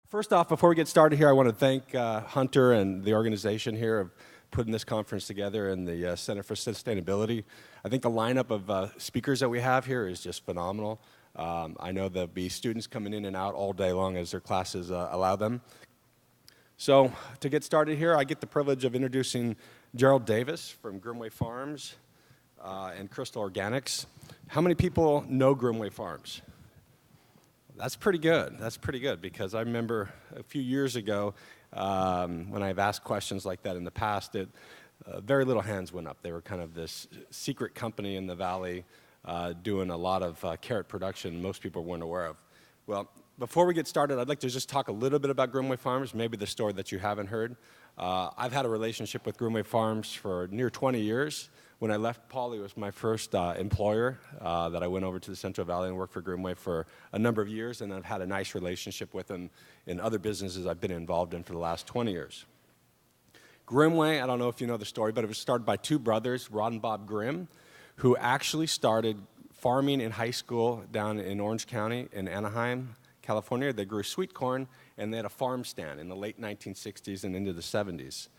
First off, before we get started here, I want to thank Hunter and the organization here of putting this conference together and the Center for Sustainability. I think the lineup of speakers that we have here is just phenomenal. I know there'll be students coming in and out all day long as their classes allow them. So to get started here, I get the privilege of introducing Gerald Davis from Grimway Farms and Crystal Organics. How many people know Grimway Farms? That's pretty good. That's pretty good because I remember a few years ago when I've asked questions like that in the past, very little hands went up. They were kind of this secret company in the valley doing a lot of carrot production most people weren't aware of. Well, before we get started, I'd like to just talk a little bit about Grimway Farms, maybe the story that you haven't heard. I've had a relationship with Grimway Farms for near 20 years. When I left, Paulie was my first employer that I went over to the Central Valley and worked for Grimway for a number of years, and I've had a nice relationship with him in other businesses I've been involved in for the last 20 years. Grimway, I don't know if you know the story, but it was started by two brothers, Rod and Bob Grimm, who actually started farming in high school down in Orange County in Anaheim, California. They grew sweet corn, and they had a farm stand in the late 1960s and into the 70s.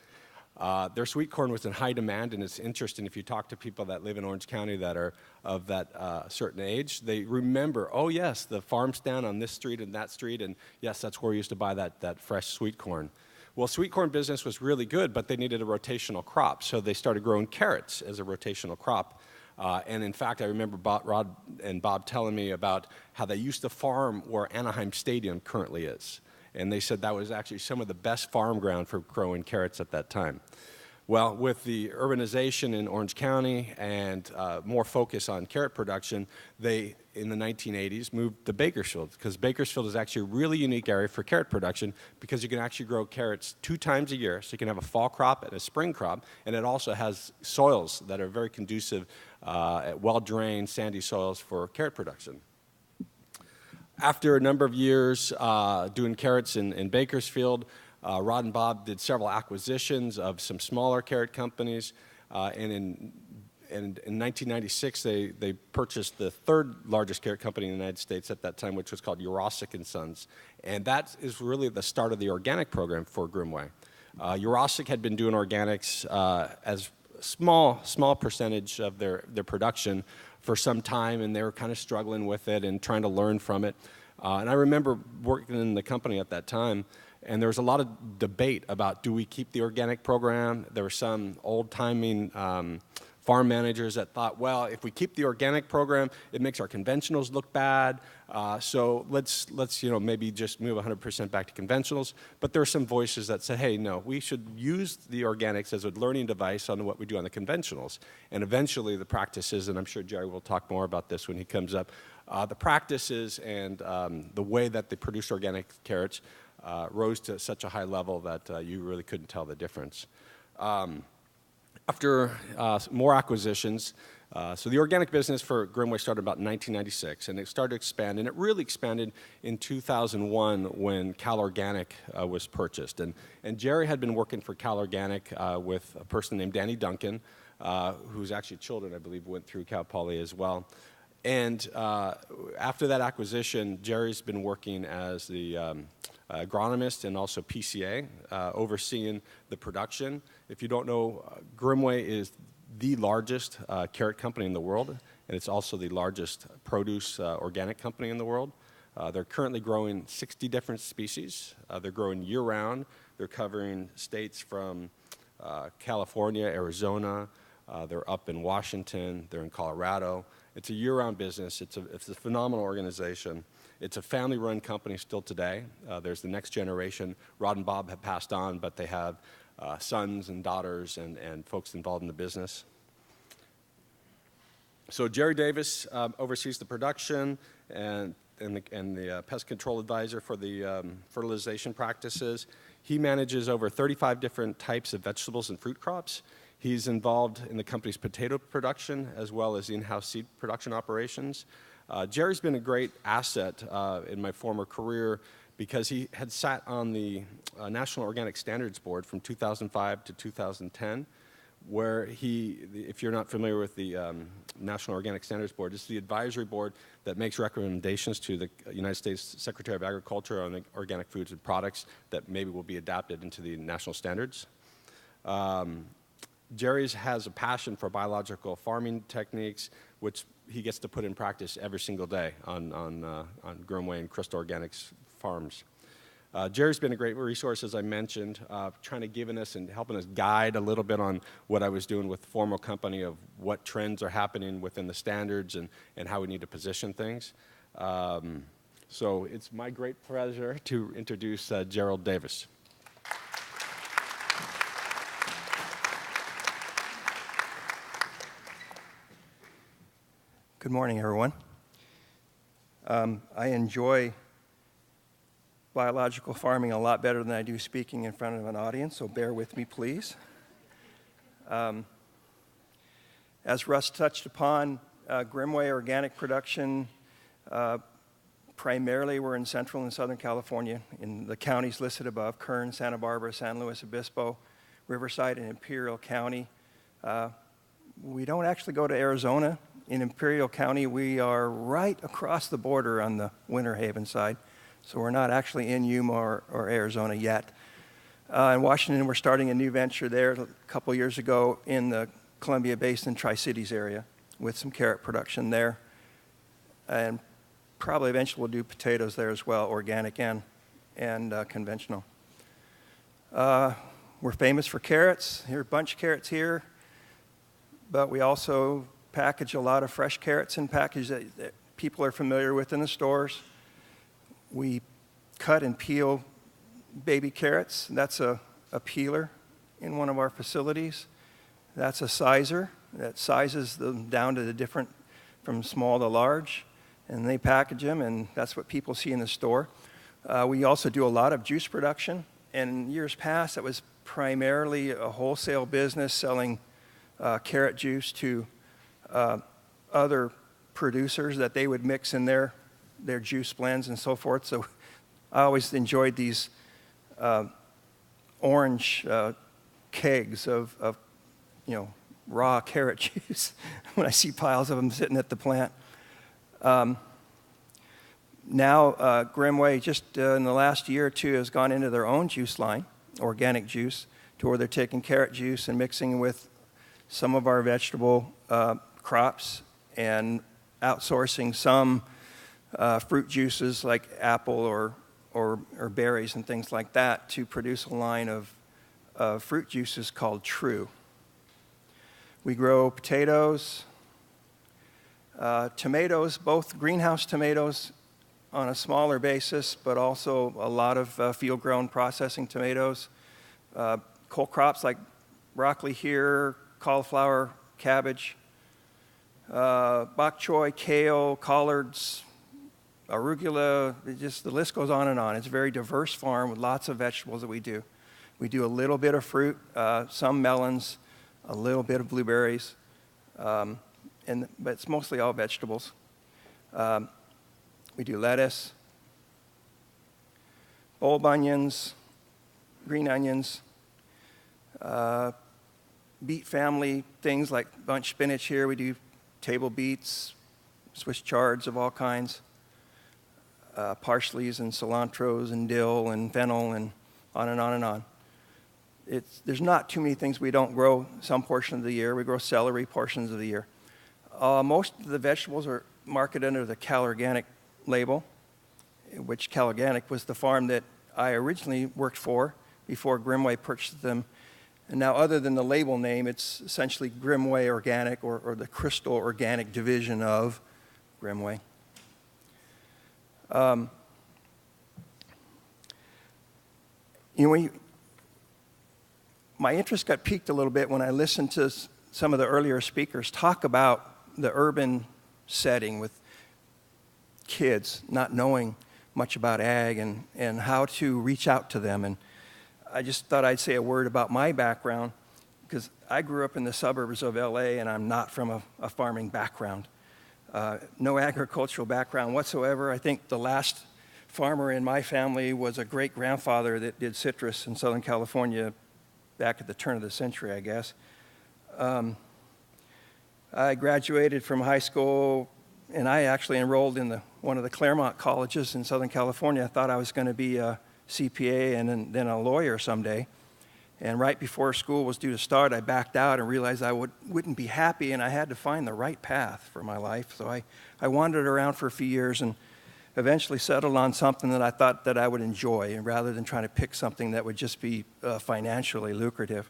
Their sweet corn was in high demand, and it's interesting if you talk to people that live in Orange County that are of that certain age, they remember, oh yes, the farm stand on this street and that street, and yes, that's where we used to buy that fresh sweet corn. Well, sweet corn business was really good, but they needed a rotational crop, so they started growing carrots as a rotational crop. And in fact, I remember Rod and Bob telling me about how they used to farm where Anaheim Stadium currently is. And they said that was actually some of the best farm ground for growing carrots at that time. Well, with the urbanization in Orange County and more focus on carrot production, they, in the 1980s, moved to Bakersfield, because Bakersfield is actually a really unique area for carrot production because you can actually grow carrots 2 times a year. So you can have a fall crop and a spring crop, and it also has soils that are very conducive, well-drained, sandy soils for carrot production. After a number of years doing carrots in Bakersfield, Rod and Bob did several acquisitions of some smaller carrot companies, and in 1996 they purchased the third largest carrot company in the United States at that time, which was called Urosic & Sons, and that is really the start of the organic program for Grimway. Urosic had been doing organics as a small percentage of their production for some time, and they were kind of struggling with it and trying to learn from it. And I remember working in the company at that time, and there was a lot of debate about, do we keep the organic program? There were some old-timing farm managers that thought, well, if we keep the organic program, it makes our conventionals look bad, so let's maybe just move 100% back to conventionals. But there were some voices that said, hey, no, we should use the organics as a learning device on what we do on the conventionals. And eventually the practices, and I'm sure Jerry will talk more about this when he comes up, the practices and the way that they produce organic carrots rose to such a high level that you really couldn't tell the difference. After more acquisitions, so the organic business for Grimway started about in 1996, and it started to expand, and it really expanded in 2001 when Cal Organic was purchased. And Jerry had been working for Cal Organic with a person named Danny Duncan, whose actually children, I believe, went through Cal Poly as well. And after that acquisition, Jerry's been working as the agronomist and also PCA, overseeing the production. If you don't know, Grimway is the largest carrot company in the world, and it's also the largest produce organic company in the world. They're currently growing 60 different species. They're growing year-round. They're covering states from California, Arizona. They're up in Washington. They're in Colorado. It's a year-round business. It's a phenomenal organization. It's a family-run company still today. There's the next generation. Rod and Bob have passed on, but they have sons and daughters and folks involved in the business. So Jerry Davis oversees the production and the pest control advisor for the fertilization practices. He manages over 35 different types of vegetables and fruit crops. He's involved in the company's potato production as well as in-house seed production operations. Jerry's been a great asset in my former career because he had sat on the National Organic Standards Board from 2005 to 2010. where if you're not familiar with the National Organic Standards Board, it's the advisory board that makes recommendations to the United States Secretary of Agriculture on organic foods and products that maybe will be adapted into the national standards. Jerry has a passion for biological farming techniques, which he gets to put in practice every single day on Grimway and Crystal Organics farms. Jerry's been a great resource, as I mentioned, trying to giving us and helping us guide a little bit on what I was doing with the formal company of what trends are happening within the standards and how we need to position things. So it's my great pleasure to introduce Gerald Davis. Good morning, everyone. I enjoy biological farming a lot better than I do speaking in front of an audience, so bear with me, please. As Russ touched upon, Grimway organic production, primarily we're in Central and Southern California, in the counties listed above: Kern, Santa Barbara, San Luis Obispo, Riverside, and Imperial County. We don't actually go to Arizona. In Imperial County, we are right across the border on the Winter Haven side, so we're not actually in Yuma or Arizona yet. In Washington, we're starting a new venture there a couple years ago in the Columbia Basin, Tri-Cities area with some carrot production there. And probably eventually we'll do potatoes there as well, organic and conventional. We're famous for carrots. Here are bunch carrots here, but we also package a lot of fresh carrots in packages that people are familiar with in the stores. We cut and peel baby carrots. That's a peeler in one of our facilities. That's a sizer that sizes them down to the different, from small to large, and they package them, and that's what people see in the store. We also do a lot of juice production, and in years past, it was primarily a wholesale business selling carrot juice to other producers that they would mix in their juice blends and so forth. So I always enjoyed these orange kegs of raw carrot juice when I see piles of them sitting at the plant. Now Grimway just in the last year or two has gone into their own juice line, organic juice, to where they're taking carrot juice and mixing with some of our vegetable crops and outsourcing some fruit juices like apple or berries and things like that to produce a line of fruit juices called True. We grow potatoes, tomatoes, both greenhouse tomatoes on a smaller basis, but also a lot of field-grown processing tomatoes. Cold crops like broccoli here, cauliflower, cabbage, bok choy, kale, collards, arugula, just the list goes on and on. It's a very diverse farm with lots of vegetables that we do. We do a little bit of fruit, some melons, a little bit of blueberries, but it's mostly all vegetables. We do lettuce, bulb onions, green onions, beet family things like bunch spinach here. We do table beets, Swiss chards of all kinds, parsleys and cilantros and dill and fennel and on and on and on. There's not too many things we don't grow some portion of the year. We grow celery portions of the year. Most of the vegetables are marketed under the Cal Organic label, which Cal Organic was the farm that I originally worked for before Grimway purchased them. And now, other than the label name, it's essentially Grimway Organic or the Crystal Organic division of Grimway. My interest got piqued a little bit when I listened to some of the earlier speakers talk about the urban setting with kids not knowing much about ag and how to reach out to them. And I just thought I'd say a word about my background, because I grew up in the suburbs of LA and I'm not from a farming background. No agricultural background whatsoever. I think the last farmer in my family was a great-grandfather that did citrus in Southern California back at the turn of the century, I guess. I graduated from high school, and I actually enrolled in one of the Claremont colleges in Southern California. I thought I was going to be a CPA and then a lawyer someday. And right before school was due to start, I backed out and realized I wouldn't be happy, and I had to find the right path for my life. So I wandered around for a few years and eventually settled on something that I thought that I would enjoy, and rather than trying to pick something that would just be financially lucrative.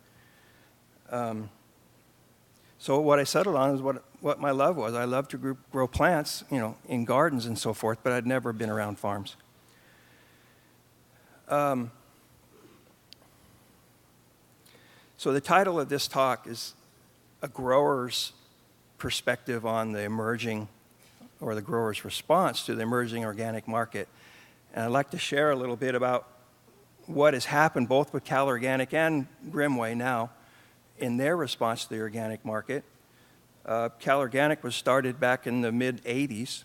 So what I settled on is what my love was. I loved to grow plants, in gardens and so forth, but I'd never been around farms. So the title of this talk is A Grower's Perspective on the Emerging, or the grower's response to the emerging organic market. And I'd like to share a little bit about what has happened both with Cal Organic and Grimway now in their response to the organic market. Cal Organic was started back in the mid-'80s,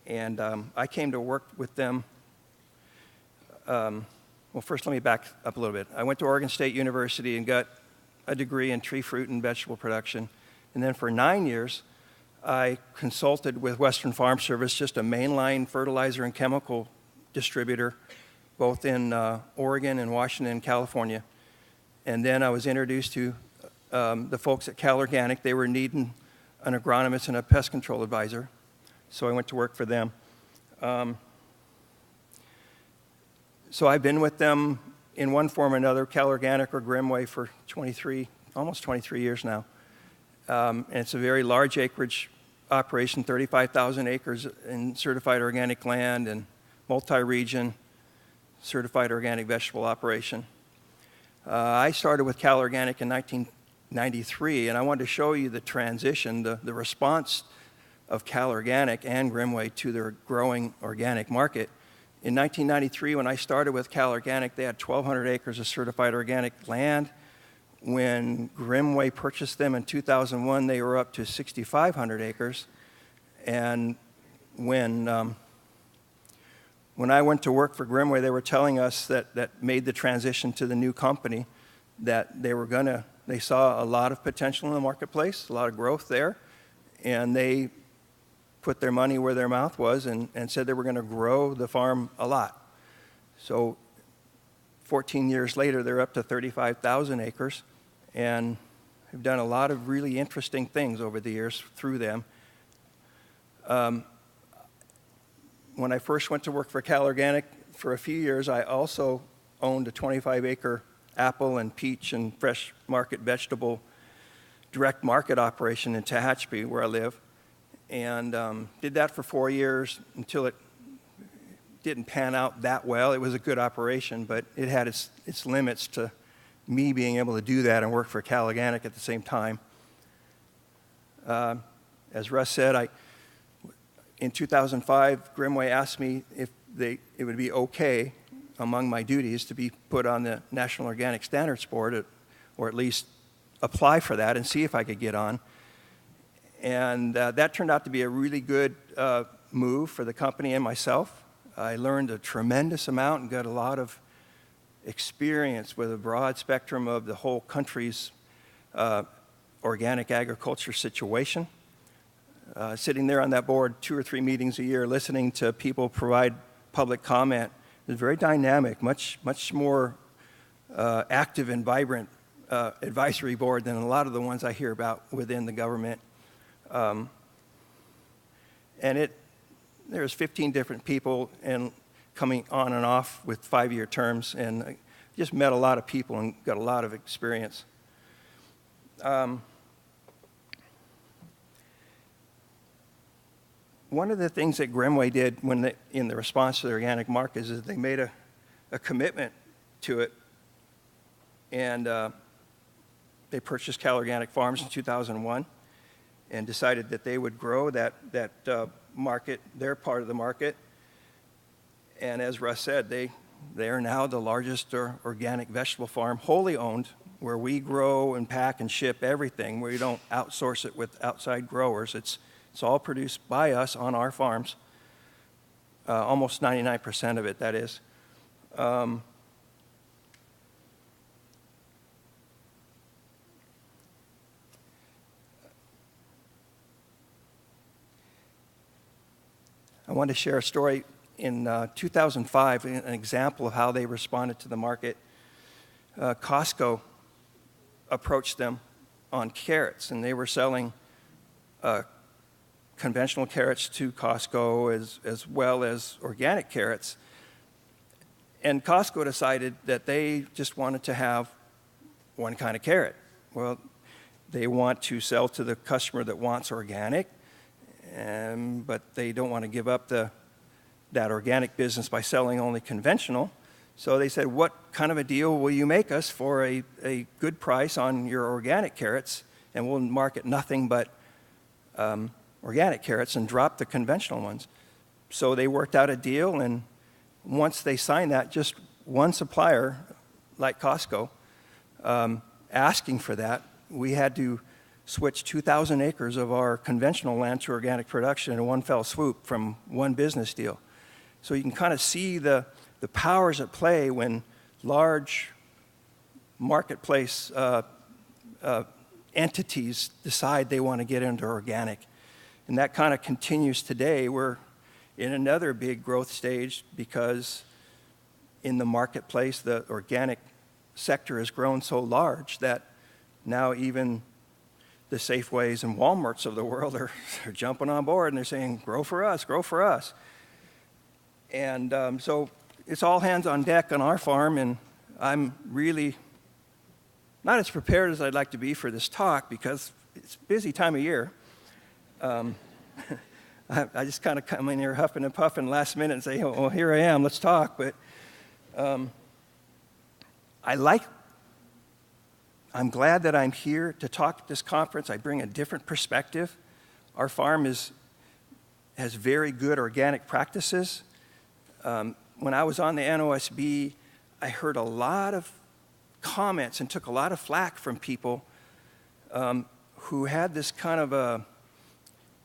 and I came to work with them. Well, first let me back up a little bit. I went to Oregon State University and got a degree in tree fruit and vegetable production. And then for 9 years, I consulted with Western Farm Service, just a mainline fertilizer and chemical distributor, both in Oregon and Washington and California. And then I was introduced to the folks at Cal Organic. They were needing an agronomist and a pest control advisor, so I went to work for them. So I've been with them in one form or another, Cal Organic or Grimway, for almost 23 years now. And it's a very large acreage operation, 35,000 acres in certified organic land and multi-region certified organic vegetable operation. I started with Cal Organic in 1993, and I wanted to show you the transition, the response of Cal Organic and Grimway to their growing organic market. In 1993, when I started with Cal Organic, they had 1,200 acres of certified organic land. When Grimway purchased them in 2001, they were up to 6,500 acres. And when I went to work for Grimway, they were telling us that made the transition to the new company, that they saw a lot of potential in the marketplace, a lot of growth there, and they put their money where their mouth was and said they were going to grow the farm a lot. So 14 years later, they're up to 35,000 acres, and have done a lot of really interesting things over the years through them. When I first went to work for Cal Organic, for a few years, I also owned a 25-acre apple and peach and fresh market vegetable direct market operation in Tehachapi, where I live. And did that for 4 years until it didn't pan out that well. It was a good operation, but it had its limits to me being able to do that and work for Cal Organic at the same time. As Russ said, in 2005, Grimway asked me if it would be okay among my duties to be put on the National Organic Standards Board, or at least apply for that and see if I could get on. And that turned out to be a really good move for the company and myself. I learned a tremendous amount and got a lot of experience with a broad spectrum of the whole country's organic agriculture situation. Sitting there on that board 2 or 3 meetings a year, listening to people provide public comment, it was very dynamic, much more active and vibrant advisory board than a lot of the ones I hear about within the government. And there's 15 different people and coming on and off with 5-year terms, and I just met a lot of people and got a lot of experience. One of the things that Grimway did in the response to the organic market is they made a commitment to it, and they purchased Cal Organic Farms in 2001 and decided that they would grow that market, their part of the market. And as Russ said, they are now the largest organic vegetable farm, wholly owned, where we grow and pack and ship everything. We don't outsource it with outside growers. It's all produced by us on our farms, almost 99% of it, that is. wanted to share a story. In 2005, an example of how they responded to the market. Costco approached them on carrots, and they were selling conventional carrots to Costco as well as organic carrots. And Costco decided that they just wanted to have one kind of carrot. Well, they want to sell to the customer that wants organic, but they don't want to give up that organic business by selling only conventional. So they said, what kind of a deal will you make us for a good price on your organic carrots, and we'll market nothing but organic carrots and drop the conventional ones. So they worked out a deal, and once they signed that, just one supplier, like Costco, asking for that, we had to switch 2,000 acres of our conventional land to organic production in one fell swoop from one business deal. So you can kind of see the powers at play when large marketplace entities decide they want to get into organic. And that kind of continues today. We're in another big growth stage because in the marketplace, the organic sector has grown so large that now even the Safeways and Walmarts of the world are jumping on board, and they're saying, grow for us, grow for us. And so it's all hands on deck on our farm, and I'm really not as prepared as I'd like to be for this talk because it's a busy time of year. I just kind of come in here huffing and puffing last minute and say, well, here I am, let's talk. But I'm glad that I'm here to talk at this conference. I bring a different perspective. Our farm has very good organic practices. When I was on the NOSB, I heard a lot of comments and took a lot of flack from people who had this kind of a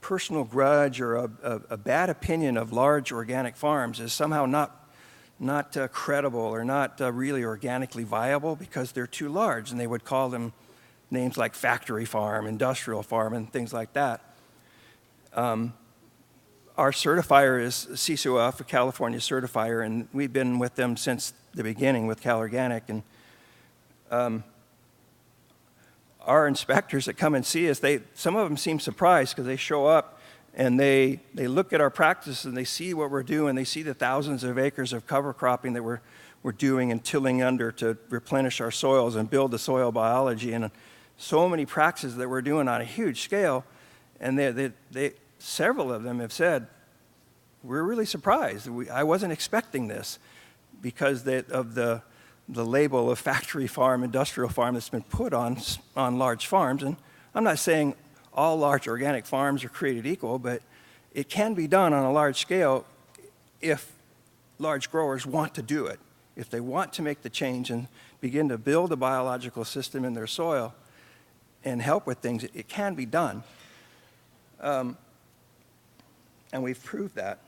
personal grudge or a bad opinion of large organic farms as somehow not credible or not really organically viable because they're too large, and they would call them names like factory farm, industrial farm, and things like that. Our certifier is CCOF, a California certifier, and we've been with them since the beginning with Cal Organic. And our inspectors that come and see us, some of them seem surprised because they show up and they look at our practice and they see what we're doing. They see the thousands of acres of cover cropping that we're doing and tilling under to replenish our soils and build the soil biology, and so many practices that we're doing on a huge scale. And several of them have said, we're really surprised. I wasn't expecting this because of the label of factory farm, industrial farm that's been put on large farms. And I'm not saying all large organic farms are created equal, but it can be done on a large scale if large growers want to do it. If they want to make the change and begin to build a biological system in their soil and help with things, it can be done. And we've proved that.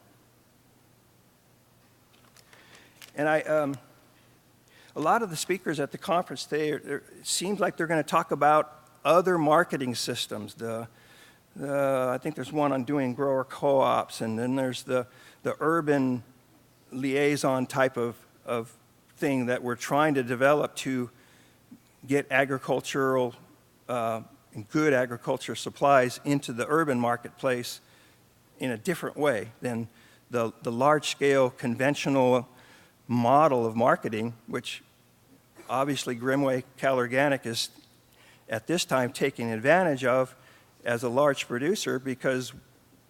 And a lot of the speakers at the conference today, it seems like they're going to talk about other marketing systems. I think there's one on doing grower co-ops, and then there's the urban liaison type of thing that we're trying to develop to get agricultural, good agriculture supplies into the urban marketplace in a different way than the large-scale conventional model of marketing, which obviously Grimway Cal Organic is at this time taking advantage of as a large producer, because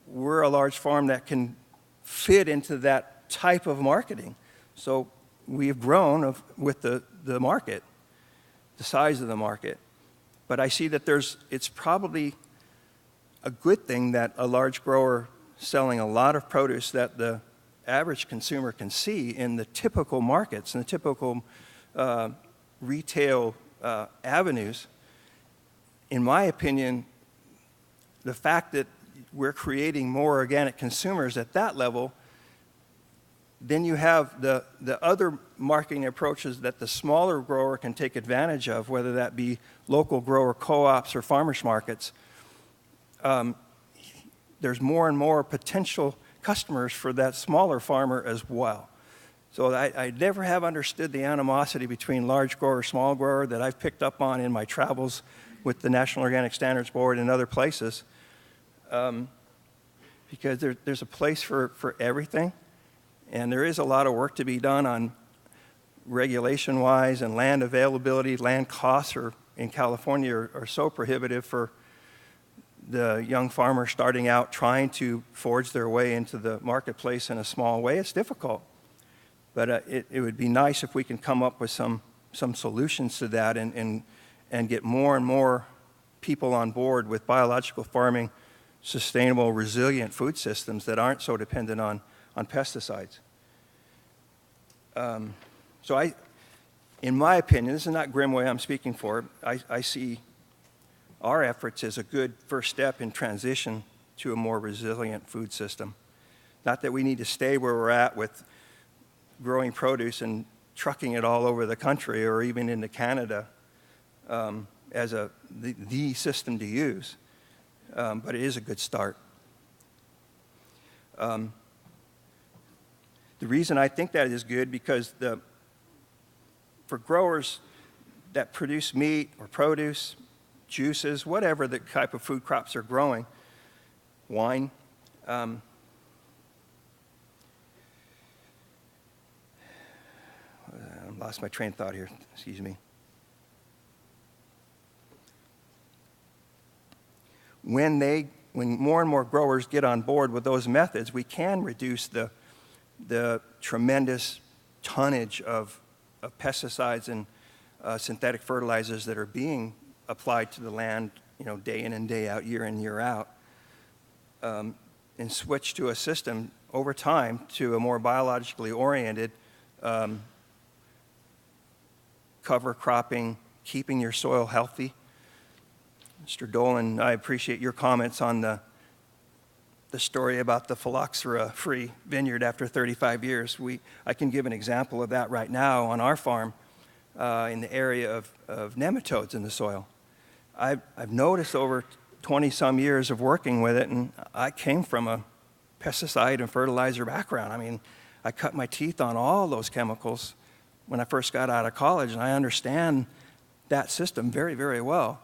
we're a large farm that can fit into that type of marketing. So we've grown with the market, the size of the market. But I see that it's probably a good thing that a large grower selling a lot of produce that the average consumer can see in the typical markets and the typical retail avenues. In my opinion, the fact that we're creating more organic consumers at that level, then you have the other marketing approaches that the smaller grower can take advantage of, whether that be local grower co-ops or farmers markets. There's more and more potential customers for that smaller farmer as well. So I never have understood the animosity between large grower, small grower that I've picked up on in my travels with the National Organic Standards Board and other places, because there's a place for everything, and there is a lot of work to be done on regulation-wise and land availability. Land costs in California are so prohibitive for the young farmer starting out trying to forge their way into the marketplace in a small way. It's difficult. But it would be nice if we can come up with some solutions to that and get more and more people on board with biological farming, sustainable, resilient food systems that aren't so dependent on pesticides. So in my opinion, this is not Grimway I'm speaking for, I see our efforts as a good first step in transition to a more resilient food system. Not that we need to stay where we're at with growing produce and trucking it all over the country or even into Canada as the system to use, but it is a good start. The reason I think that is good because for growers that produce meat or produce, juices, whatever the type of food crops are growing, wine, I lost my train of thought here, excuse me. When more and more growers get on board with those methods, we can reduce the tremendous tonnage of pesticides and synthetic fertilizers that are being applied to the land, day in and day out, year in, year out, and switch to a system over time to a more biologically oriented cover cropping, keeping your soil healthy. Mr. Dolan, I appreciate your comments on the story about the phylloxera-free vineyard after 35 years. I can give an example of that right now on our farm in the area of nematodes in the soil. I've noticed over 20-some years of working with it, and I came from a pesticide and fertilizer background. I mean, I cut my teeth on all those chemicals when I first got out of college, and I understand that system very, very well.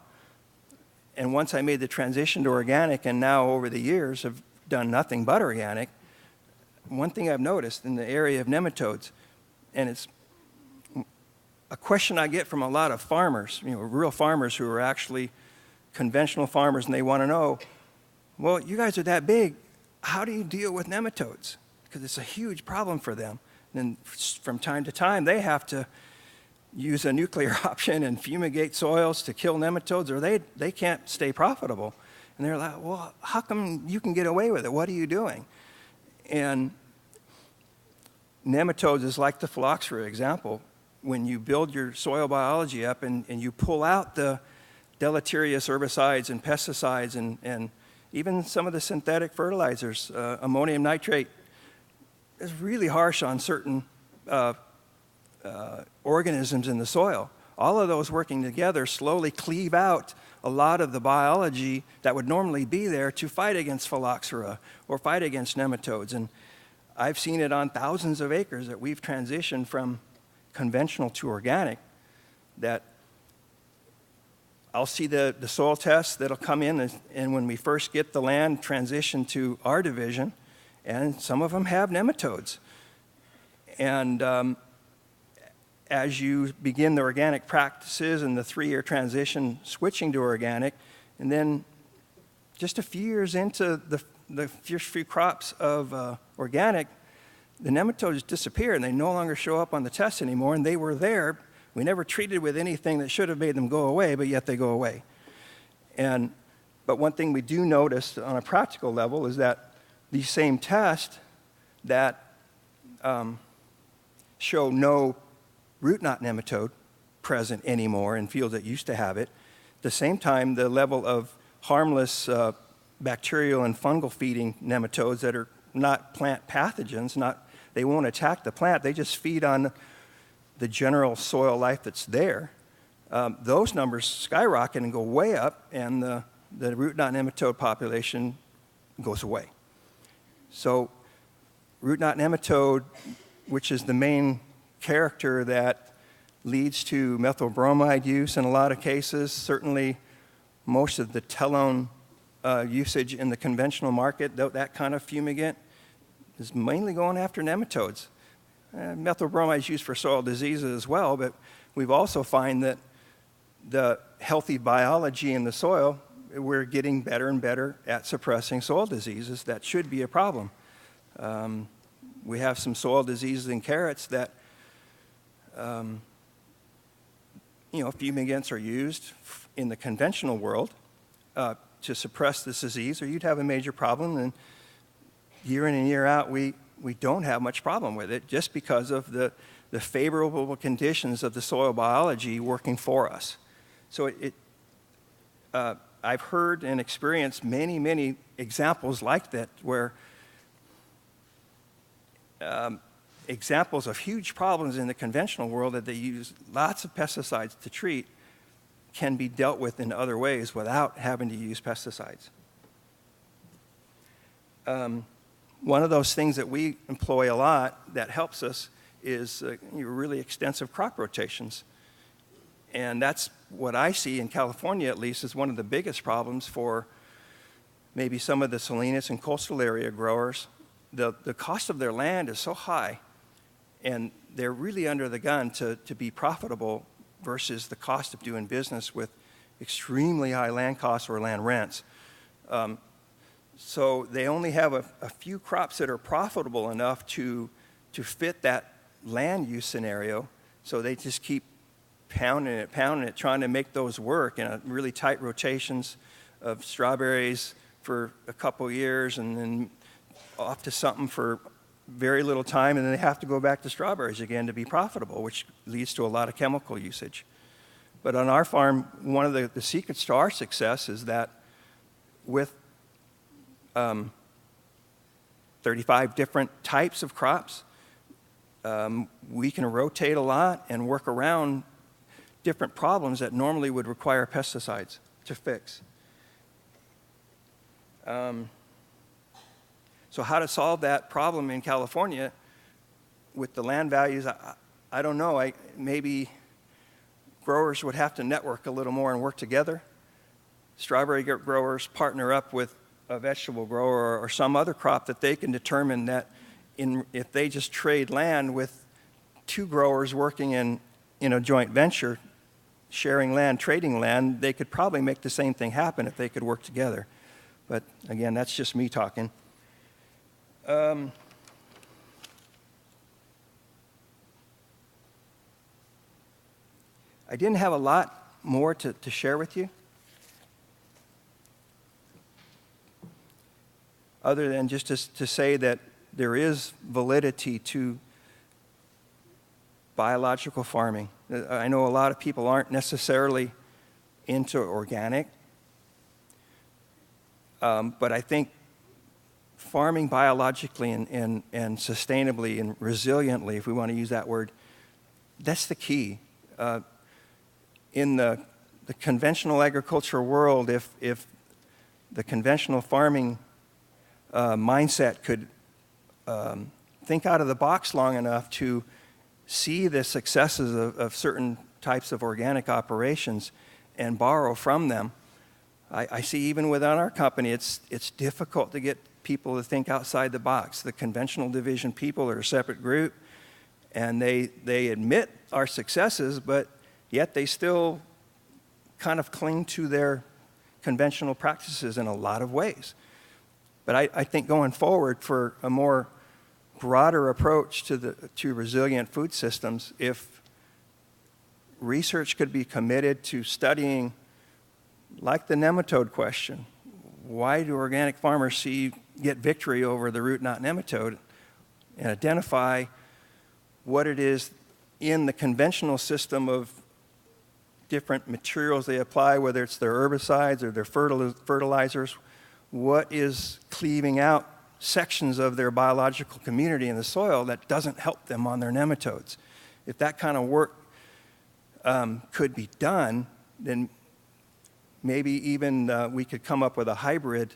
And once I made the transition to organic, and now over the years have done nothing but organic, one thing I've noticed in the area of nematodes, and it's a question I get from a lot of farmers, real farmers who are actually conventional farmers, and they want to know, well, you guys are that big, how do you deal with nematodes? Because it's a huge problem for them. And from time to time, they have to use a nuclear option and fumigate soils to kill nematodes, or they can't stay profitable. And they're like, well, how come you can get away with it? What are you doing? And nematodes is like the phylloxera example. When you build your soil biology up and you pull out the deleterious herbicides and pesticides and even some of the synthetic fertilizers, ammonium nitrate, is really harsh on certain organisms in the soil. All of those working together slowly cleave out a lot of the biology that would normally be there to fight against phylloxera or fight against nematodes. And I've seen it on thousands of acres that we've transitioned from conventional to organic, that I'll see the soil tests that'll come in, and when we first get the land transitioned to our division, and some of them have nematodes. And as you begin the organic practices and the 3-year transition switching to organic, and then just a few years into the first few crops of organic, the nematodes disappear and they no longer show up on the test anymore, and they were there. We never treated with anything that should have made them go away, but yet they go away. But one thing we do notice on a practical level is that these same tests that show no root knot nematode present anymore in fields that used to have it, at the same time the level of harmless bacterial and fungal feeding nematodes that are not plant pathogens, they won't attack the plant, they just feed on the general soil life that's there, those numbers skyrocket and go way up, and the root knot nematode population goes away. So root knot nematode, which is the main character that leads to methyl bromide use in a lot of cases. Certainly, most of the telone usage in the conventional market, that kind of fumigant, is mainly going after nematodes. Methyl bromide is used for soil diseases as well, but we've also found that the healthy biology in the soil, we're getting better and better at suppressing soil diseases. That should be a problem. We have some soil diseases in carrots that, fumigants are used in the conventional world to suppress this disease, or you'd have a major problem. And year in and year out, we don't have much problem with it just because of the favorable conditions of the soil biology working for us. So I've heard and experienced many, many examples like that where examples of huge problems in the conventional world that they use lots of pesticides to treat can be dealt with in other ways without having to use pesticides. One of those things that we employ a lot that helps us is really extensive crop rotations. And that's what I see in California, at least, is one of the biggest problems for maybe some of the Salinas and coastal area growers. The cost of their land is so high, and they're really under the gun to be profitable versus the cost of doing business with extremely high land costs or land rents. So they only have a few crops that are profitable enough to fit that land use scenario, so they just keep pounding it, trying to make those work in really tight rotations of strawberries for a couple years and then off to something for very little time, and then they have to go back to strawberries again to be profitable, which leads to a lot of chemical usage. But on our farm, one of the secrets to our success is that with 35 different types of crops, we can rotate a lot and work around different problems that normally would require pesticides to fix. So how to solve that problem in California with the land values, I don't know. Maybe growers would have to network a little more and work together. Strawberry growers partner up with a vegetable grower or some other crop that they can determine that if they just trade land with two growers working in a joint venture, sharing land, trading land, they could probably make the same thing happen if they could work together. But again, that's just me talking. I didn't have a lot more to share with you, other than just to say that there is validity to biological farming. I know a lot of people aren't necessarily into organic, but I think farming biologically and sustainably and resiliently, if we want to use that word, that's the key. In the conventional agriculture world, if the conventional farming mindset could think out of the box long enough to see the successes of certain types of organic operations and borrow from them, I see even within our company, it's difficult to get people to think outside the box. The conventional division people are a separate group, and they admit our successes, but yet they still kind of cling to their conventional practices in a lot of ways. But I think going forward for a more broader approach to resilient food systems, if research could be committed to studying, like the nematode question, why do organic farmers get victory over the root knot nematode, and identify what it is in the conventional system of different materials they apply, whether it's their herbicides or their fertilizers, what is cleaving out sections of their biological community in the soil that doesn't help them on their nematodes. If that kind of work could be done, then maybe even we could come up with a hybrid,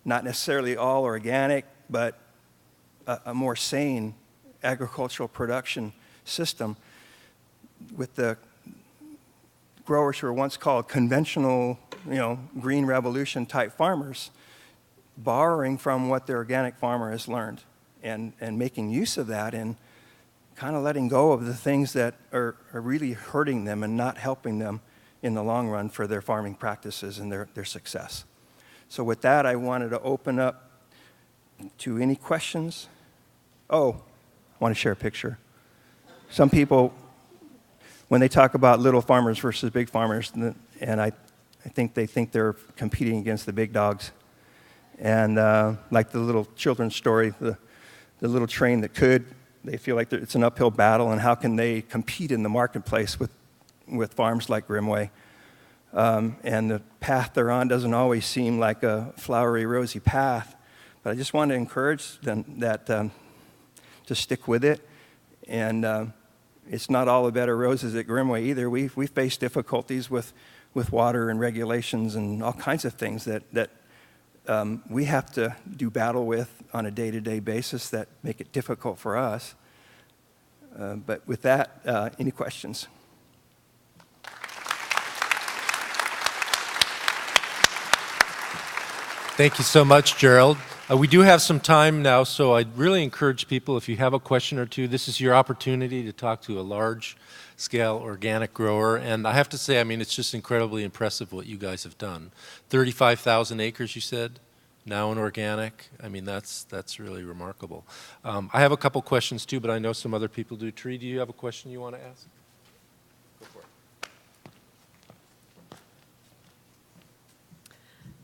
not necessarily all organic, but a more sane agricultural production system with the growers who were once called conventional, green revolution type farmers, borrowing from what the organic farmer has learned and making use of that and kind of letting go of the things that are really hurting them and not helping them in the long run for their farming practices and their success. So with that, I wanted to open up to any questions. Oh, I want to share a picture. Some people, when they talk about little farmers versus big farmers, and I think they think they're competing against the big dogs. And like the little children's story, the little train that could, they feel like it's an uphill battle, and how can they compete in the marketplace with farms like Grimway? And the path they're on doesn't always seem like a flowery, rosy path. But I just want to encourage them that to stick with it. And it's not all a bed of roses at Grimway either. We face difficulties with water and regulations and all kinds of things that we have to do battle with on a day-to-day basis that make it difficult for us. But with that, any questions? Thank you so much, Gerald. We do have some time now, so I'd really encourage people, if you have a question or two, this is your opportunity to talk to a large-scale organic grower. And I have to say, I mean, it's just incredibly impressive what you guys have done. 35,000 acres, you said, now in organic. I mean, that's really remarkable. I have a couple questions, too, but I know some other people do. Tree, do you have a question you want to ask? Go for it.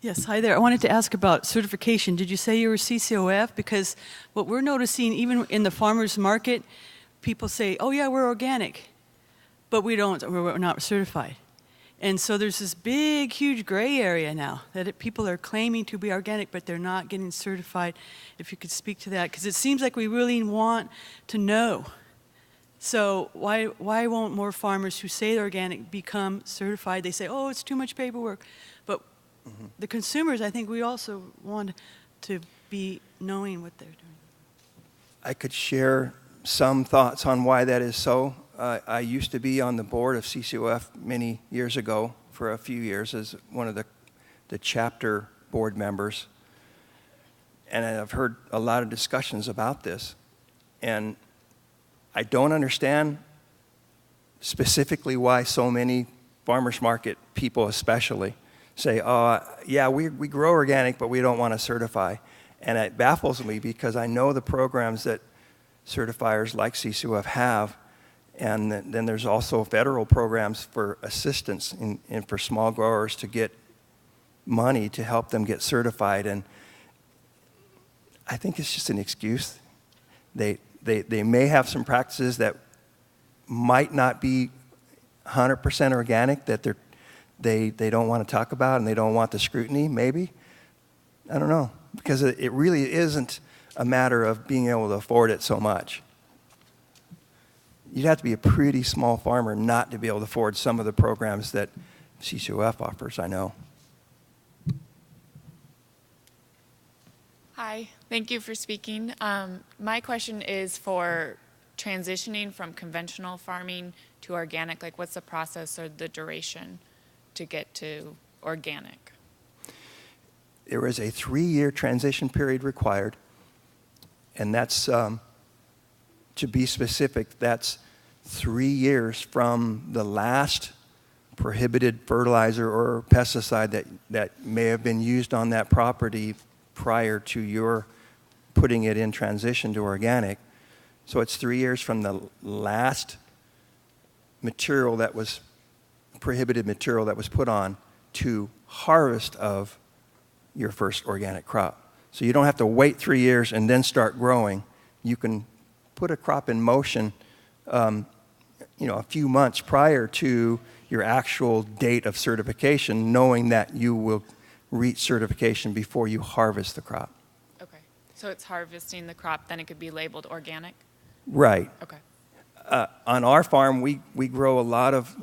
Yes, hi there. I wanted to ask about certification. Did you say you were CCOF? Because what we're noticing, even in the farmers market, people say, oh yeah, we're organic, but we're not certified. And so there's this big, huge gray area now that people are claiming to be organic, but they're not getting certified. If you could speak to that, because it seems like we really want to know. So why won't more farmers who say they're organic become certified? They say, oh, it's too much paperwork. But the consumers, I think we also want to be knowing what they're doing. I could share some thoughts on why that is so. I used to be on the board of CCOF many years ago for a few years as one of the chapter board members. And I've heard a lot of discussions about this. And I don't understand specifically why so many farmers market people especially say, oh, yeah, we grow organic, but we don't want to certify. And it baffles me because I know the programs that certifiers like CCOF have, and then there's also federal programs for assistance and for small growers to get money to help them get certified. And I think it's just an excuse. They may have some practices that might not be 100% organic that they don't want to talk about and they don't want the scrutiny, maybe. I don't know, because it really isn't a matter of being able to afford it so much. You'd have to be a pretty small farmer not to be able to afford some of the programs that CCOF offers, I know. Hi, thank you for speaking. My question is for transitioning from conventional farming to organic. Like, what's the process or the duration to get to organic? There is a 3-year transition period required, and that's, to be specific, that's 3 years from the last prohibited fertilizer or pesticide that may have been used on that property prior to your putting it in transition to organic. So it's 3 years from the last material that was prohibited material that was put on to harvest of your first organic crop. So you don't have to wait 3 years and then start growing. You can put a crop in motion a few months prior to your actual date of certification, knowing that you will reach certification before you harvest the crop. Okay, so it's harvesting the crop, then it could be labeled organic? Right. Okay. On our farm, we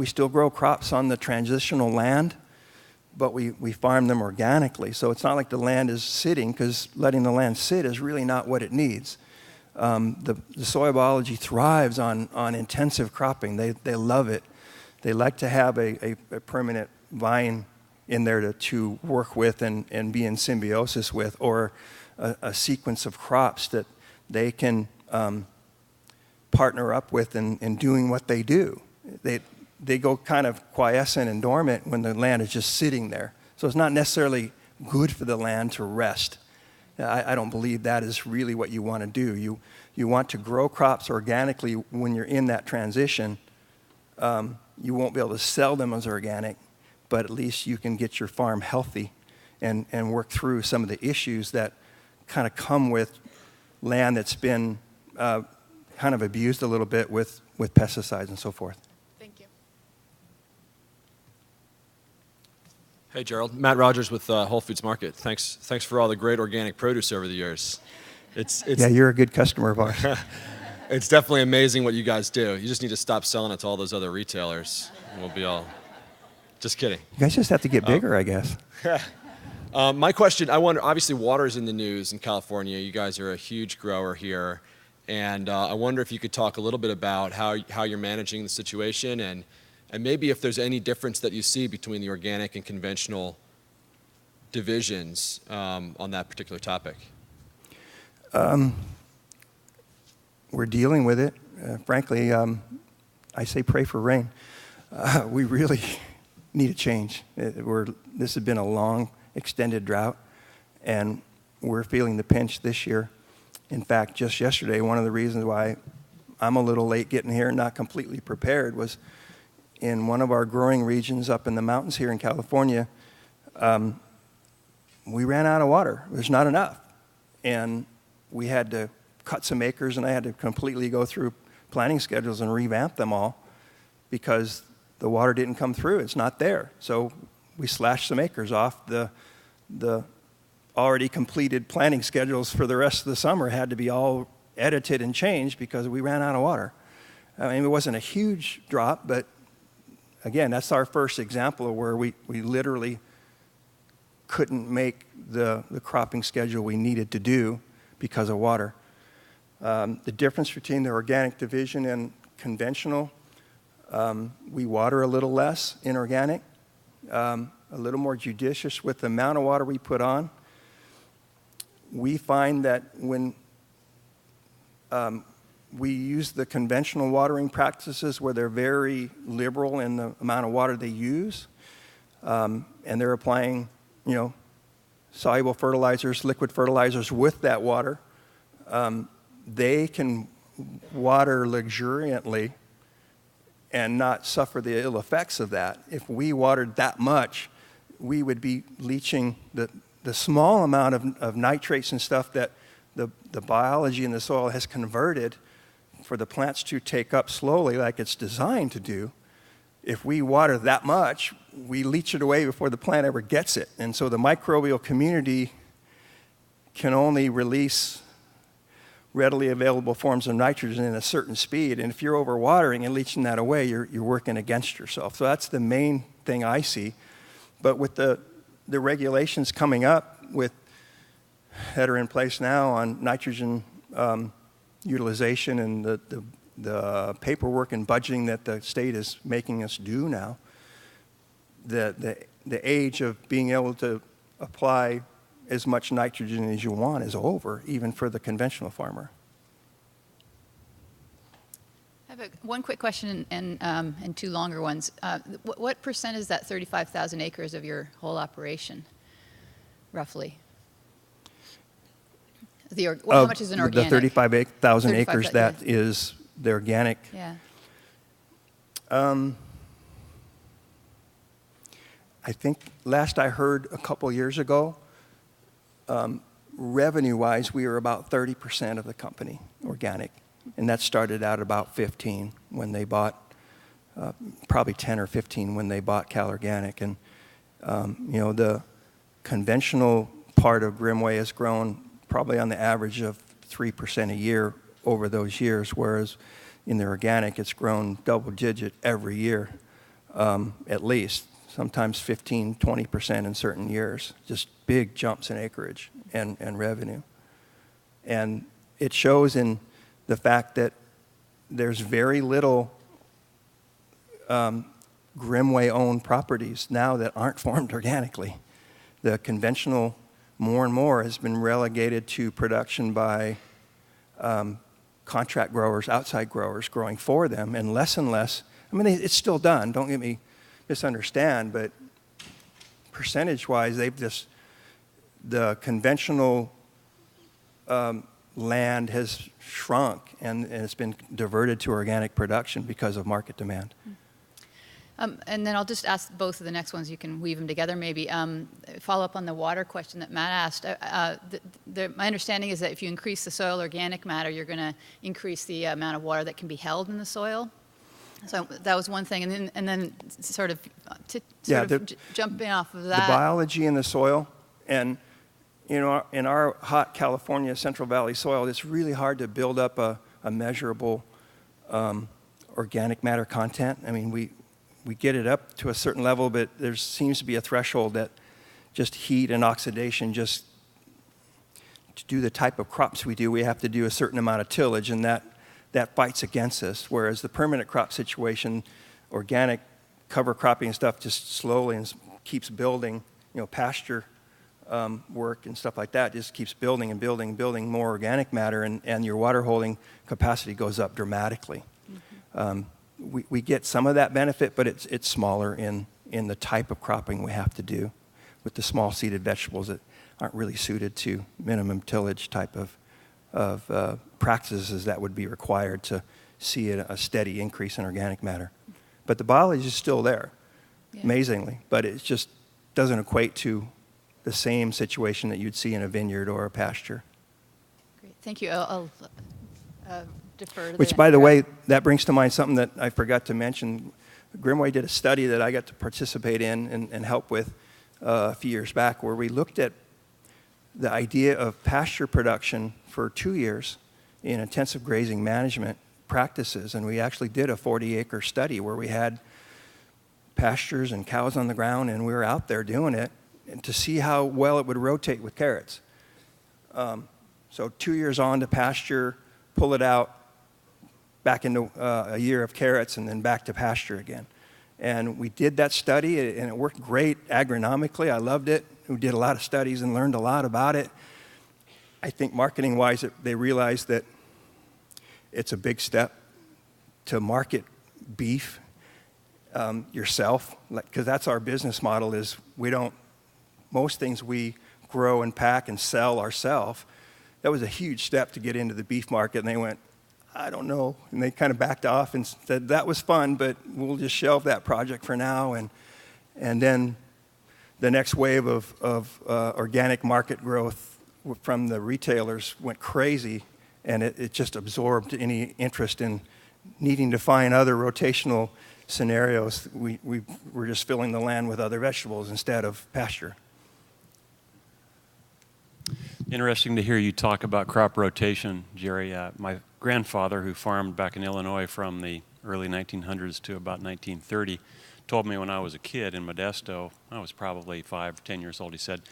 still grow crops on the transitional land, but we farm them organically. So it's not like the land is sitting, because letting the land sit is really not what it needs. The soil biology thrives on intensive cropping. They love it. They like to have a permanent vine in there to work with and be in symbiosis with, or a sequence of crops that they can partner up with in doing what they do. They go kind of quiescent and dormant when the land is just sitting there. So it's not necessarily good for the land to rest. I don't believe that is really what you want to do. You want to grow crops organically when you're in that transition. You won't be able to sell them as organic, but at least you can get your farm healthy and work through some of the issues that kind of come with land that's been kind of abused a little bit with pesticides and so forth. Thank you. Hey, Gerald. Matt Rogers with Whole Foods Market. Thanks for all the great organic produce over the years. Yeah, you're a good customer of ours. It's definitely amazing what you guys do. You just need to stop selling it to all those other retailers, and we'll be all... Just kidding. You guys just have to get bigger, I guess. My question, I wonder, obviously water is in the news in California. You guys are a huge grower here. And I wonder if you could talk a little bit about how you're managing the situation, and maybe if there's any difference that you see between the organic and conventional divisions on that particular topic. We're dealing with it. Frankly, I say pray for rain. We really need a change. This has been a long, extended drought, and we're feeling the pinch this year. In fact, just yesterday, one of the reasons why I'm a little late getting here and not completely prepared was in one of our growing regions up in the mountains here in California, we ran out of water. There's not enough. And we had to cut some acres, and I had to completely go through planting schedules and revamp them all because the water didn't come through. It's not there. So we slashed some acres off. The already completed planting schedules for the rest of the summer had to be all edited and changed because we ran out of water. I mean, it wasn't a huge drop, but again, that's our first example of where we literally couldn't make the cropping schedule we needed to do because of water. The difference between the organic division and conventional, we water a little less in organic, a little more judicious with the amount of water we put on. We find that when we use the conventional watering practices where they're very liberal in the amount of water they use, and they're applying, soluble fertilizers, liquid fertilizers with that water, they can water luxuriantly and not suffer the ill effects of that. If we watered that much, we would be leaching the small amount of nitrates and stuff that the biology in the soil has converted for the plants to take up slowly like it's designed to do. If we water that much, we leach it away before the plant ever gets it. And so the microbial community can only release readily available forms of nitrogen in a certain speed. And if you're overwatering and leaching that away, you're working against yourself. So that's the main thing I see. But with the regulations coming up that are in place now on nitrogen utilization and the paperwork and budgeting that the state is making us do now, the age of being able to apply as much nitrogen as you want is over, even for the conventional farmer. I have one quick question and two longer ones. What percent is that 35,000 acres of your whole operation, roughly? How much is an organic? The 35,000 acres that is the organic. Yeah. I think last I heard a couple years ago, revenue-wise, we were about 30% of the company, organic. And that started out about 15 when they bought, probably 10 or 15 when they bought Cal Organic. And, the conventional part of Grimway has grown probably on the average of 3% a year over those years, whereas in the organic, it's grown double-digit every year, at least. Sometimes 15, 20% in certain years, just big jumps in acreage and revenue. And it shows in the fact that there's very little Grimway-owned properties now that aren't farmed organically. The conventional, more and more, has been relegated to production by contract growers, outside growers growing for them, and less, I mean, it's still done, don't get me misunderstand, but percentage-wise, the conventional land has shrunk and it's been diverted to organic production because of market demand. And then I'll just ask both of the next ones. You can weave them together maybe. Follow up on the water question that Matt asked. My understanding is that if you increase the soil organic matter, you're going to increase the amount of water that can be held in the soil. So that was one thing. And then sort of jumping off of that. The biology in the soil, and you know, in our hot California Central Valley soil, it's really hard to build up a measurable organic matter content. I mean, we get it up to a certain level, but there seems to be a threshold that just heat and oxidation, just to do the type of crops we do, we have to do a certain amount of tillage, and that fights against us. Whereas the permanent crop situation, organic cover cropping and stuff just slowly keeps building, you know, pasture work and stuff like that just keeps building and building and building more organic matter, and your water holding capacity goes up dramatically. Mm-hmm. We get some of that benefit, but it's smaller in the type of cropping we have to do with the small seeded vegetables that aren't really suited to minimum tillage type of practices that would be required to see a steady increase in organic matter. But the biology is still there, amazingly, but it just doesn't equate to the same situation that you'd see in a vineyard or a pasture. Great, thank you. I'll defer to Which, by the way, that brings to mind something that I forgot to mention. Grimway did a study that I got to participate in and help with a few years back, where we looked at the idea of pasture production for 2 years in intensive grazing management practices. And we actually did a 40-acre study where we had pastures and cows on the ground, and we were out there doing it and to see how well it would rotate with carrots. So 2 years on to pasture, pull it out, back into a year of carrots, and then back to pasture again. And we did that study, and it worked great agronomically. I loved it. We did a lot of studies and learned a lot about it. I think marketing-wise, they realized that it's a big step to market beef yourself, because that's our business model. Is most things we grow and pack and sell ourselves. That was a huge step to get into the beef market, and they went, I don't know. And they kind of backed off and said, that was fun, but we'll just shelve that project for now. And then the next wave of organic market growth from the retailers went crazy, and it just absorbed any interest in needing to find other rotational scenarios. We were just filling the land with other vegetables instead of pasture. Interesting to hear you talk about crop rotation, Jerry. My grandfather, who farmed back in Illinois from the early 1900s to about 1930, told me when I was a kid in Modesto, I was probably 5 or 10 years old, he said,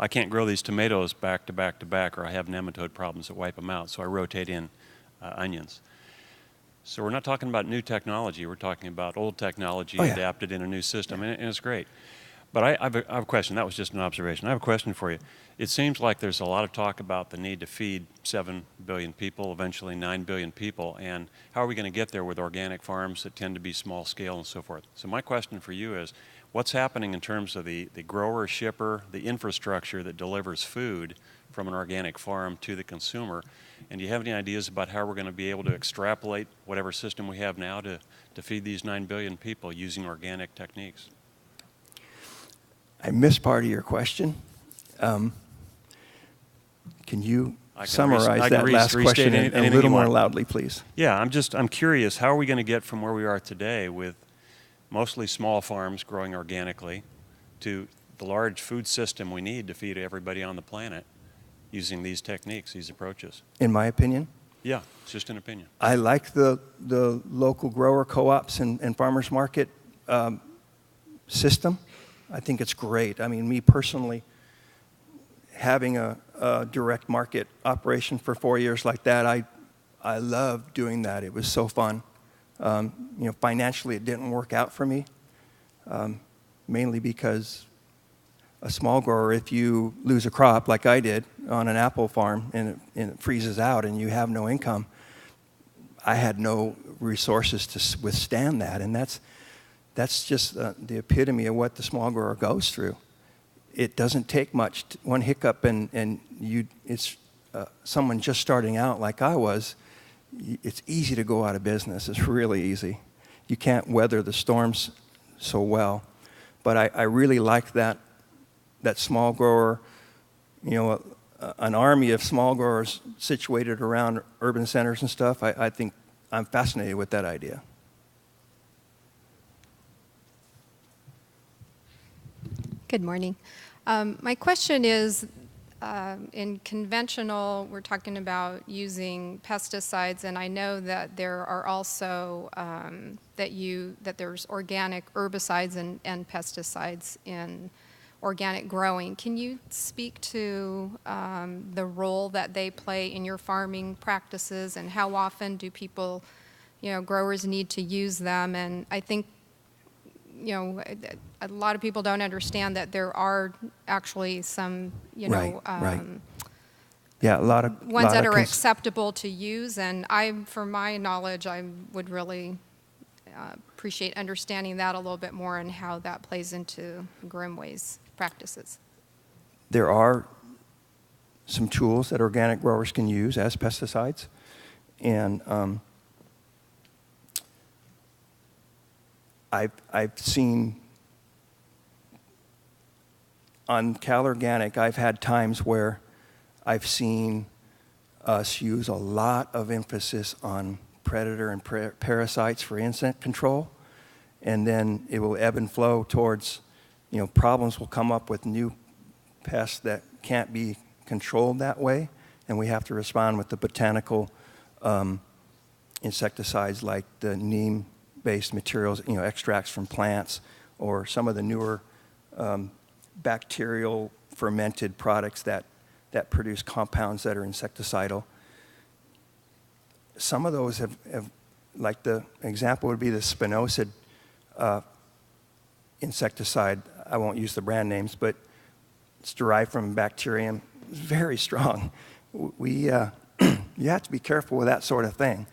I can't grow these tomatoes back to back to back, or I have nematode problems that wipe them out, so I rotate in onions. So we're not talking about new technology, we're talking about old technology adapted in a new system, and it's great. But I have a question. That was just an observation. I have a question for you. It seems like there's a lot of talk about the need to feed 7 billion people, eventually 9 billion people, and how are we going to get there with organic farms that tend to be small scale and so forth? So my question for you is, what's happening in terms of the grower, shipper, the infrastructure that delivers food from an organic farm to the consumer? And do you have any ideas about how we're going to be able to extrapolate whatever system we have now to feed these 9 billion people using organic techniques? I missed part of your question. Can you summarize that last question a little more loudly, please? Yeah, I'm curious, how are we going to get from where we are today with mostly small farms growing organically to the large food system we need to feed everybody on the planet using these techniques, these approaches? In my opinion? Yeah, it's just an opinion. I like the local grower co-ops and farmers market system. I think it's great. I mean, me personally, having a direct market operation for 4 years like that, I loved doing that. It was so fun. Financially, it didn't work out for me, mainly because a small grower, if you lose a crop like I did on an apple farm and it freezes out and you have no income, I had no resources to withstand that. And that's just the epitome of what the small grower goes through. It doesn't take much. One hiccup and it's someone just starting out like I was, it's easy to go out of business. It's really easy. You can't weather the storms so well. But I really like that small grower, an army of small growers situated around urban centers and stuff. I think I'm fascinated with that idea. Good morning. My question is, in conventional, we're talking about using pesticides, and I know that there are also that there's organic herbicides and pesticides in organic growing. Can you speak to the role that they play in your farming practices, and how often do people, growers need to use them? And I think, a lot of people don't understand that there are actually some, Right. Yeah, a lot of ones that are acceptable to use. And from my knowledge, I would really appreciate understanding that a little bit more and how that plays into Grimway's practices. There are some tools that organic growers can use as pesticides, and I've seen on Cal Organic, I've had times where I've seen us use a lot of emphasis on predator and parasites for insect control, and then it will ebb and flow towards, problems will come up with new pests that can't be controlled that way, and we have to respond with the botanical insecticides like the neem-based materials, extracts from plants, or some of the newer bacterial fermented products that produce compounds that are insecticidal. Some of those have like the example would be the spinosad insecticide. I won't use the brand names, but it's derived from bacterium. It's very strong. You have to be careful with that sort of thing.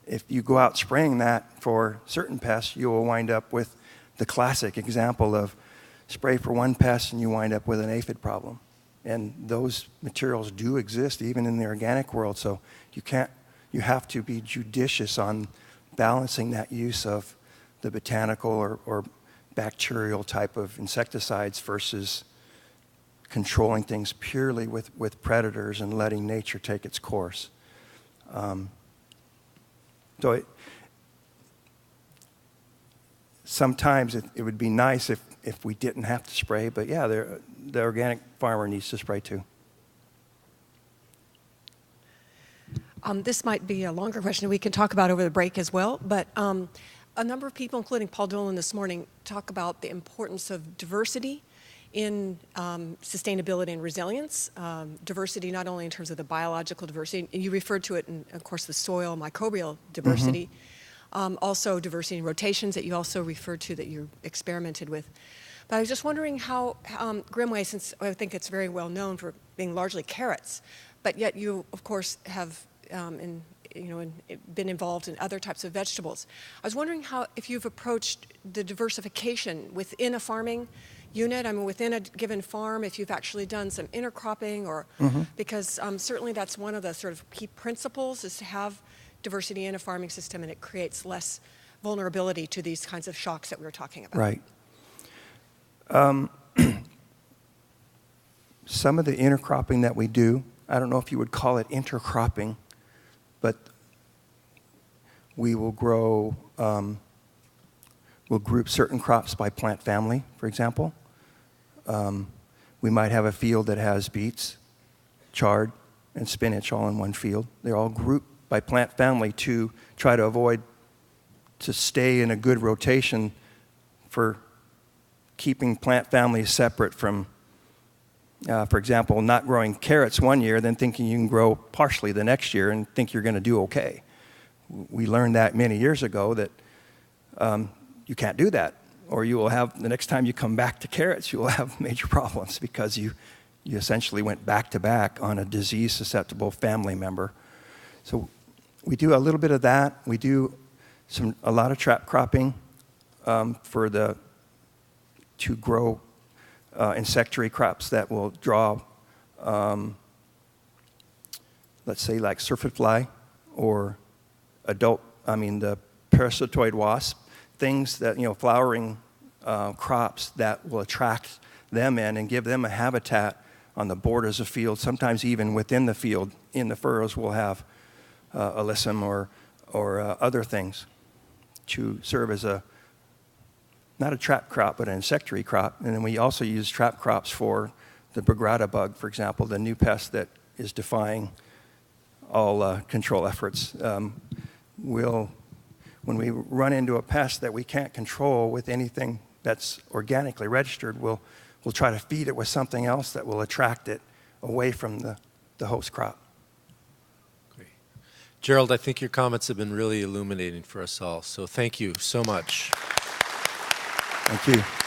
If you go out spraying that for certain pests, you will wind up with the classic example of spray for one pest and you wind up with an aphid problem. And those materials do exist even in the organic world, so you have to be judicious on balancing that use of the botanical or bacterial type of insecticides versus controlling things purely with predators and letting nature take its course. Sometimes it would be nice if we didn't have to spray, but yeah, the organic farmer needs to spray too. This might be a longer question we can talk about over the break as well, but a number of people, including Paul Dolan this morning, talk about the importance of diversity in sustainability and resilience. Diversity not only in terms of the biological diversity, and you referred to it in, of course, the soil microbial diversity, also diversity in rotations that you also referred to that you experimented with. But I was just wondering how Grimway, since I think it's very well known for being largely carrots, but yet you, of course, have been involved in other types of vegetables. I was wondering if you've approached the diversification within a farming unit, within a given farm, if you've actually done some intercropping, or because certainly that's one of the sort of key principles is to have diversity in a farming system, and it creates less vulnerability to these kinds of shocks that we were talking about. Right. Some of the intercropping that we do, I don't know if you would call it intercropping, but we will grow, we'll group certain crops by plant family, for example. We might have a field that has beets, chard, and spinach all in one field. They're all grouped by plant family to try to stay in a good rotation for keeping plant families separate from, For example, not growing carrots one year, then thinking you can grow parsley the next year and think you're going to do okay. We learned that many years ago that you can't do that, or you will have, the next time you come back to carrots, you will have major problems because you essentially went back to back on a disease-susceptible family member. So we do a little bit of that. We do a lot of trap cropping to grow insectary crops that will draw, let's say, like syrphid fly or the parasitoid wasp, things that, flowering crops that will attract them in and give them a habitat on the borders of fields. Sometimes even within the field, in the furrows, we'll have alyssum or other things to serve as not a trap crop, but an insectary crop. And then we also use trap crops for the Brugada bug, for example, the new pest that is defying all control efforts. When we run into a pest that we can't control with anything that's organically registered, we'll try to feed it with something else that will attract it away from the host crop. Great. Gerald, I think your comments have been really illuminating for us all, so thank you so much. Thank you.